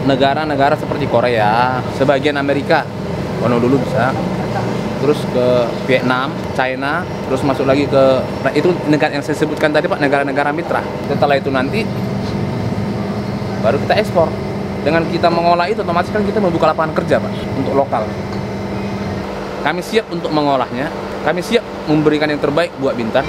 negara-negara seperti Korea, sebagian Amerika, Honolulu bisa, terus ke Vietnam, China, terus masuk lagi ke, nah itu negara yang saya sebutkan tadi Pak, negara-negara mitra. Setelah itu nanti baru kita ekspor. Dengan kita mengolah itu otomatis kan kita membuka lapangan kerja Pak untuk lokal. Kami siap untuk mengolahnya, kami siap memberikan yang terbaik buat Bintan.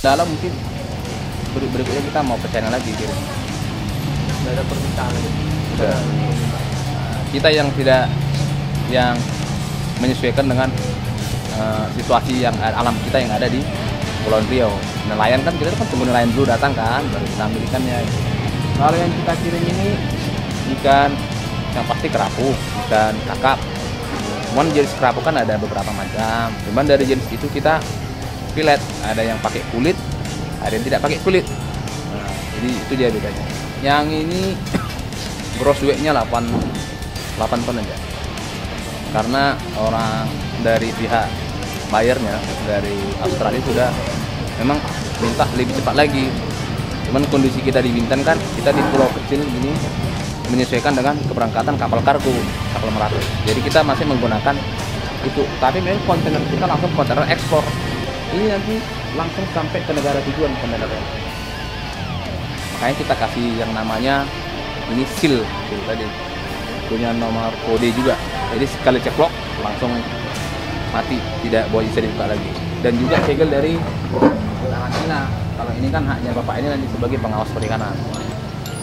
Dalam mungkin berikutnya kita mau ke China lagi gitu. Tidak ada permintaan lagi. Kita yang tidak menyesuaikan dengan situasi yang alam kita yang ada di Pulau Riau. Nelayan kan kita kan tunggu nelayan dulu datang kan, baru kita ambil ikannya. Kalau yang kita kirim ini ikan yang pasti kerapu, ikan kakap. Cuman jenis kerapu kan ada beberapa macam. Cuman dari jenis itu kita filet, ada yang pakai kulit, ada yang tidak pakai kulit. Nah, jadi itu dia bedanya. Yang ini gross weight-nya 8 ton aja. Karena orang dari pihak bayarnya dari Australia sudah memang minta lebih cepat lagi. Cuman kondisi kita di Bintan kan, kita di pulau kecil ini menyesuaikan dengan keberangkatan kapal kargo, kapal meratus. Jadi kita masih menggunakan itu. Tapi memang kontainer kita langsung kontainer ekspor. Ini nanti langsung sampai ke negara tujuan kontainernya. Makanya kita kasih yang namanya ini seal tadi, punya nomor kode juga. Jadi sekali ceplok langsung mati, tidak bisa dibuka lagi. Dan juga segel dari karantina. Kalau ini kan haknya bapak ini nanti sebagai pengawas perikanan,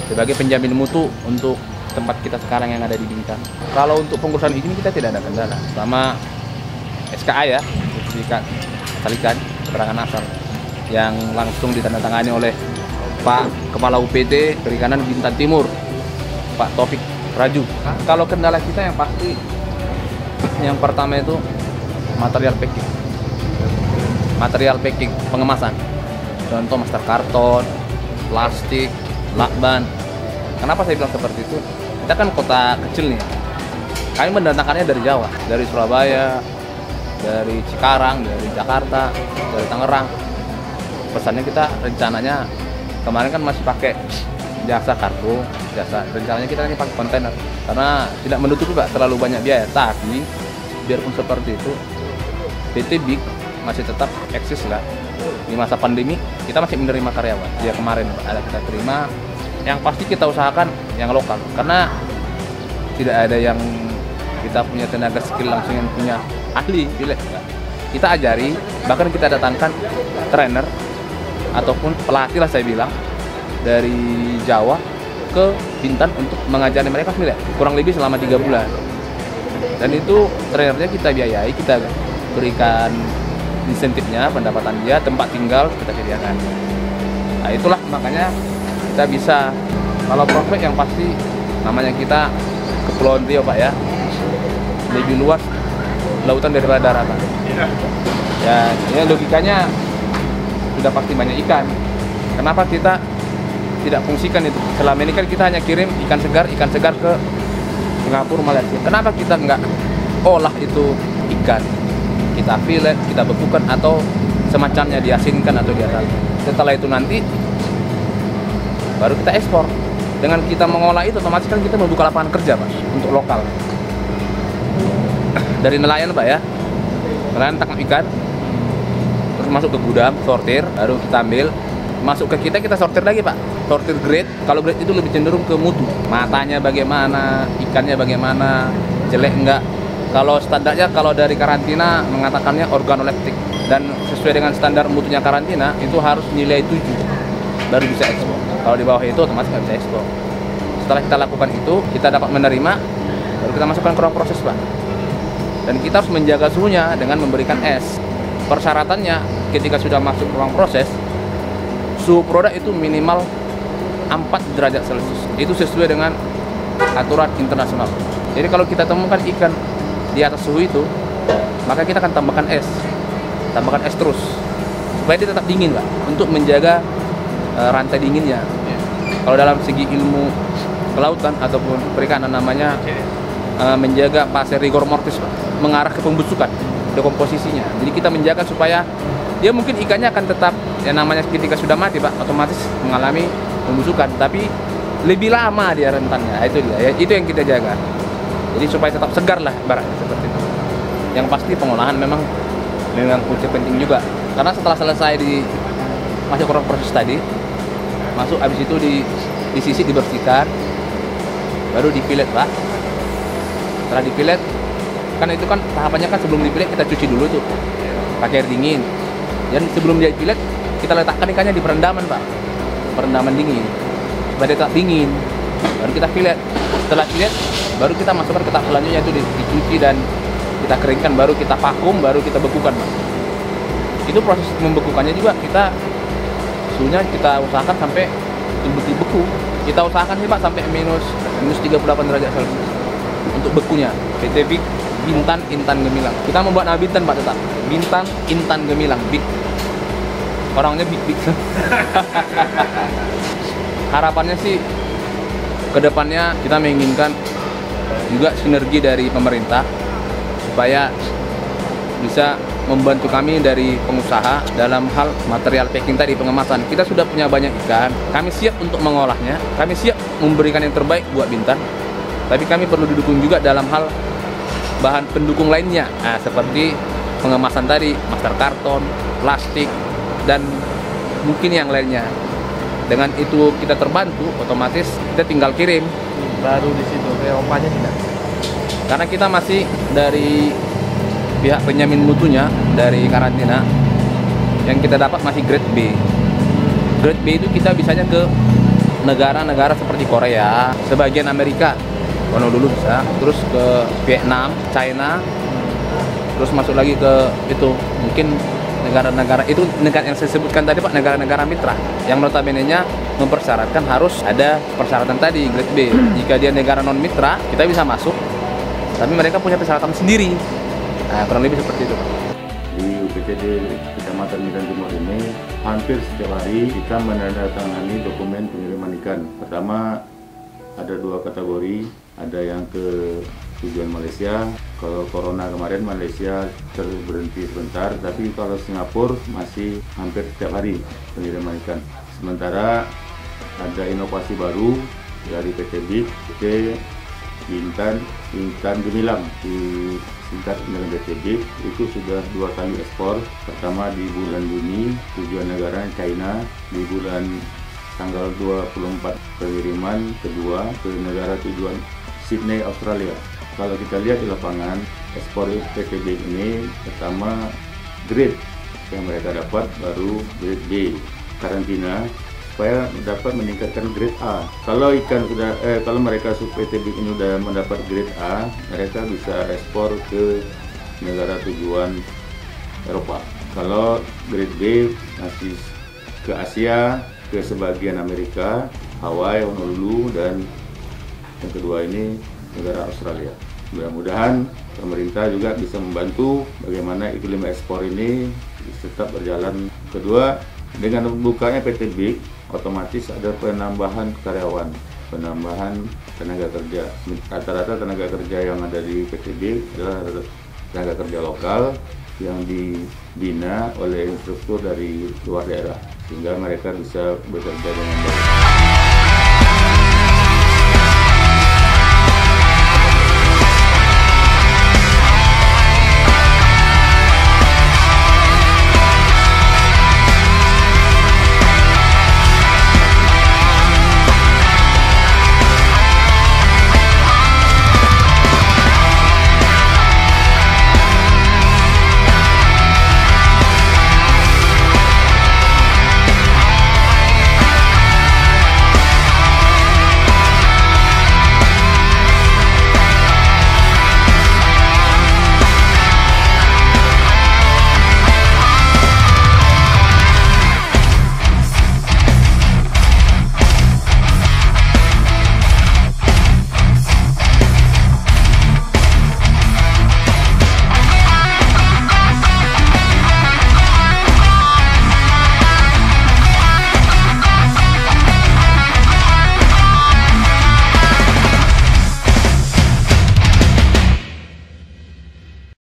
sebagai penjamin mutu untuk tempat kita sekarang yang ada di Bintan. Kalau untuk pengurusan izin kita tidak ada kendala, sama SKA ya, sertifikat ikan keterangan asal yang langsung ditandatangani oleh Pak Kepala UPT Perikanan Bintan Timur, Pak Taufik Raju. Kalau kendala kita yang pasti yang pertama itu material packing, pengemasan. Contoh master karton, plastik, lakban. Kenapa saya bilang seperti itu? Kita kan kota kecil nih. Kami mendatangkannya dari Jawa, dari Surabaya, dari Cikarang, dari Jakarta, dari Tangerang. Pesannya kita rencananya kemarin kan masih pakai jasa kargo, rencananya kita ini pakai kontainer karena tidak menutup Pak terlalu banyak biaya. Tapi biarpun seperti itu, PT Big masih tetap eksis lah. Di masa pandemi kita masih menerima karyawan. Ya kemarin ada kita terima. Yang pasti kita usahakan yang lokal karena tidak ada yang kita punya tenaga skill langsung yang punya ahli pilih. Kita ajari, bahkan kita datangkan trainer ataupun pelatih lah saya bilang dari Jawa ke Bintan untuk mengajari mereka pilih kurang lebih selama 3 bulan. Dan itu trainernya kita biayai, kita berikan insentifnya, pendapatan dia, tempat tinggal kita sediakan. Nah itulah makanya kita bisa, kalau prospek yang pasti namanya kita Kepulauan Riau Pak ya, lebih luas lautan daripada daratan. Ya, ini logikanya sudah pasti banyak ikan. Kenapa kita tidak fungsikan itu? Selama ini kan kita hanya kirim ikan segar ke Singapura, Malaysia. Kenapa kita nggak olah itu ikan? Kita filet, kita bekukan atau semacamnya, diasinkan atau diasalkan. Setelah itu nanti baru kita ekspor. Dengan kita mengolah itu otomatis kan kita membuka lapangan kerja Pak untuk lokal. Dari nelayan Pak ya, nelayan tangkap ikan, terus masuk ke gudang, sortir, baru kita ambil, masuk ke kita sortir lagi Pak, sortir grade. Kalau grade itu lebih cenderung ke mutu, matanya bagaimana, ikannya bagaimana, jelek enggak. Kalau standarnya, kalau dari karantina mengatakannya organoleptik, dan sesuai dengan standar mutunya karantina itu harus nilai 7 baru bisa ekspor. Kalau di bawah itu otomatis nggak bisa ekspor. Setelah kita lakukan itu, kita dapat menerima, baru kita masukkan ke ruang proses Pak. Dan kita harus menjaga suhunya dengan memberikan es. Persyaratannya ketika sudah masuk ruang proses, suhu produk itu minimal 4 derajat Celcius. Itu sesuai dengan aturan internasional. Jadi kalau kita temukan ikan di atas suhu itu, maka kita akan tambahkan es terus supaya dia tetap dingin Pak, untuk menjaga rantai dinginnya. Kalau dalam segi ilmu kelautan ataupun perikanan namanya menjaga fase rigor mortis Pak, mengarah ke pembusukan, dekomposisinya. Jadi kita menjaga supaya dia mungkin ikannya akan tetap yang namanya ketika sudah mati Pak, otomatis mengalami pembusukan, tapi lebih lama dia rentannya. Itu dia, itu yang kita jaga. Jadi supaya tetap segar lah ibaratnya seperti itu. Yang pasti pengolahan memang kunci penting juga, karena setelah selesai di masuk ke proses tadi, masuk habis itu disisik, dibersihkan, baru dipilet Pak. Setelah dipilet, kan itu kan tahapannya kan sebelum dipilet kita cuci dulu tuh pakai air dingin. Dan sebelum dia dipilet, kita letakkan ikannya di perendaman Pak, perendaman dingin supaya dia tetap dingin. Baru kita pilet. Setelah pilet, baru kita masukkan ke tahap selanjutnya, yaitu dicuci dan kita keringkan, baru kita vakum, baru kita bekukan Pak. Itu proses membekukannya juga kita suhunya kita usahakan sampai betul-betul beku. Kita usahakan sih Pak sampai minus 38 derajat Celcius untuk bekunya. PT Big Bintan Intan Gemilang. Kita membuat nama Bintan Pak, tetap Bintan Intan Gemilang. Big, orangnya big. Harapannya sih kedepannya kita menginginkan juga sinergi dari pemerintah supaya bisa membantu kami dari pengusaha dalam hal material packing tadi, pengemasan. Kita sudah punya banyak ikan, kami siap untuk mengolahnya, kami siap memberikan yang terbaik buat Bintan, tapi kami perlu didukung juga dalam hal bahan pendukung lainnya, seperti pengemasan tadi, masker karton, plastik, dan mungkin yang lainnya. Dengan itu kita terbantu, otomatis kita tinggal kirim. Baru di situ ke Eropanya tidak. Karena kita masih dari pihak penjamin mutunya dari karantina, yang kita dapat masih grade B. Grade B itu kita bisanya ke negara-negara seperti Korea, sebagian Amerika, Honolulu bisa, terus ke Vietnam, China, terus masuk lagi ke itu mungkin negara-negara itu, negara yang saya sebutkan tadi Pak, negara-negara mitra yang notabene-nya mempersyaratkan harus ada persyaratan tadi grade B. Jika dia negara non mitra, kita bisa masuk, tapi mereka punya persyaratan sendiri. Nah, kurang lebih seperti itu. Di UPTD Kecamatan Bintan Timur ini hampir setiap hari kita menandatangani dokumen pengiriman ikan. Pertama ada 2 kategori, ada yang ke tujuan Malaysia. Kalau corona kemarin Malaysia berhenti sebentar, tapi kalau Singapura masih hampir setiap hari pengiriman ikan. Sementara ada inovasi baru dari PT Big, PT Bintan Intan Gemilang di singkat dengan PT Big, itu sudah 2 kali ekspor. Pertama di bulan Juni, tujuan negara China, di bulan tanggal 24 pengiriman kedua ke negara tujuan Sydney, Australia. Kalau kita lihat di lapangan, ekspor PT Big ini pertama grade yang mereka dapat baru grade B karantina supaya dapat meningkatkan grade A. Kalau ikan sudah kalau mereka PT Big ini sudah mendapat grade A, mereka bisa ekspor ke negara tujuan Eropa. Kalau grade B masih ke Asia, ke sebagian Amerika, Hawaii, Honolulu, dan yang kedua ini negara Australia. Mudah-mudahan pemerintah juga bisa membantu bagaimana iklim ekspor ini tetap berjalan. Kedua, dengan membukanya PT Big, otomatis ada penambahan karyawan, penambahan tenaga kerja. Rata-rata tenaga kerja yang ada di PT Big adalah tenaga kerja lokal yang dibina oleh instruktur dari luar daerah, sehingga mereka bisa bekerja dengan baik.